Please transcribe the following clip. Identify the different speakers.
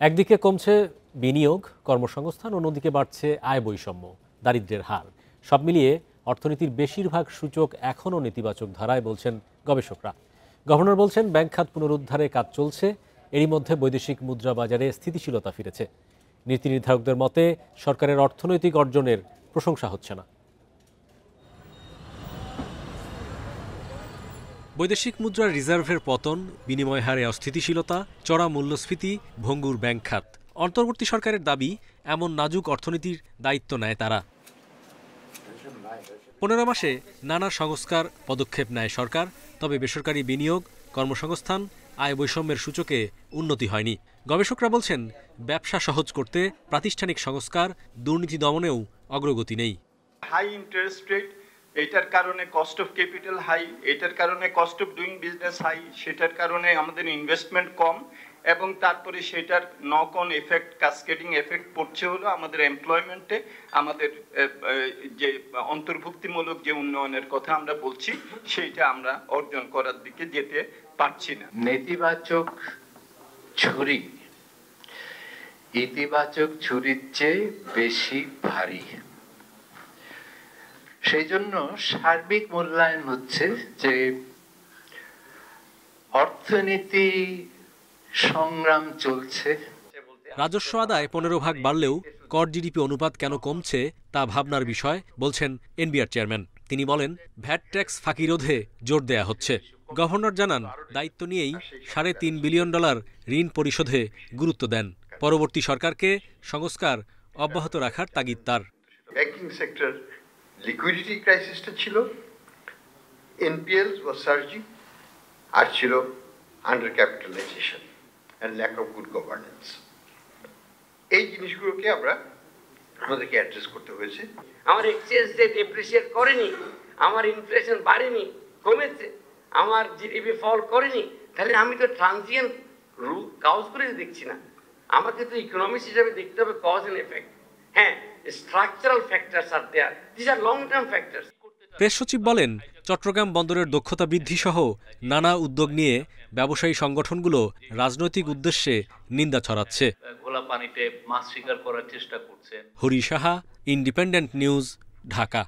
Speaker 1: একদিকে কমছে বিনিয়োগ, কর্মসংস্থান, অন্যদিকে বাড়ছে আয় বৈষম্য, দারিদ্র্যের হার। সব মিলিয়ে অর্থনীতির বেশিরভাগ সূচক এখনও নেতিবাচক ধারায় বলছেন গবেষকরা। গভর্নর বলছেন ব্যাংক খাত পুনরুদ্ধারে কাজ চলছে, এরই মধ্যে বৈদেশিক মুদ্রা বাজারে স্থিতিশীলতা ফিরেছে। নীতি নির্ধারকদের মতে সরকারের অর্থনৈতিক অর্জনের প্রশংসা হচ্ছে না। বৈদেশিক মুদ্রার রিজার্ভের পতন, বিনিময় হারে অস্থিতিশীলতা, চড়া মূল্যস্ফীতি, ভঙ্গুর ব্যাংক খাত। অন্তর্বর্তী সরকারের দাবি, এমন নাজুক অর্থনীতির দায়িত্ব নেয় তারা। 15 মাসে নানা সংস্কার পদক্ষেপ নেয় সরকার, তবে বেসরকারি বিনিয়োগ, কর্মসংস্থান, আয় বৈষম্যের সূচকে উন্নতি হয়নি। গবেষকরা বলছেন ব্যবসা সহজ করতে প্রাতিষ্ঠানিক সংস্কার, দুর্নীতি দমনেও অগ্রগতি নেই।
Speaker 2: হাই ইন্টারেস্ট রেট, এটার কারণে কস্ট অফ ক্যাপিটাল হাই, এটার কারণে cost of doing business high, সেটার কারণে আমাদের ইনভেস্টমেন্ট কম, এবং তারপরে সেটার knock on effect, cascading effect পড়ছে হলো আমাদের এমপ্লয়মেন্টে, আমাদের যে অন্তর্ভুক্তিমূলক যে উন্নয়নের কথা আমরা বলছি সেইটা আমরা অর্জন করার দিকে যেতে পারছি না।
Speaker 3: নেতিবাচক ছুরি ইতিবাচক ছুরির চেয়ে বেশি ভারী। সেই জন্য সার্বিক মূল্যায়ন হচ্ছে যে অর্থনীতি সংগ্রাম চলছে।
Speaker 1: রাজস্ব আদায় 15% বাড়লেও কর জিডিপি অনুপাত কেন কমছে তা ভাবনার বিষয় বলছেন এনবিআর চেয়ারম্যান। তিনি বলেন, ভ্যাট ট্যাক্স ফাঁকি রোধে জোর দেয়া হচ্ছে। গভর্নর জানান, দায়িত্ব নিয়েই $3.5 বিলিয়ন ঋণ পরিশোধে গুরুত্ব দেন। পরবর্তী সরকারকে সংস্কার অব্যাহত রাখার তাগিদ তার।
Speaker 4: ব্যাংকিং সেক্টর লিকুইডিটি ক্রাইসিসটা ছিল, এনপিএল ওয়াজ সার্জিং, আর ছিল under capitalization and lack of good governance. এই জিনিসগুলোকে আমাদেরকে অ্যাড্রেস করতে হয়েছে।
Speaker 5: আমার এক্সচেঞ্জ রেট এপ্রিসিয়েট করেনি, আমার ইনফ্লেশন বাড়েনি, কমেছে, আমার জিডিপি ফল করেনি, তাহলে আমি তো ট্রানজিয়েন্ট কাউজ করে দেখছি না। আমাকে তো ইকোনমিক্স হিসাবে দেখতে হবে কজ এন্ড এফেক্ট। হ্যাঁ, structural factors are there, this are long term factors.
Speaker 1: Press সচিব বলেন, চট্টগ্রাম বন্দরের দক্ষতা বৃদ্ধি সহ নানা উদ্যোগ নিয়ে ব্যবসায়ী সংগঠনগুলো রাজনৈতিক উদ্দেশ্যে নিন্দা ছড়াচ্ছে।
Speaker 6: ঘোলা পানিতে মাছ শিকার করার চেষ্টা করছে।
Speaker 1: Hari Saha, independent news, Dhaka.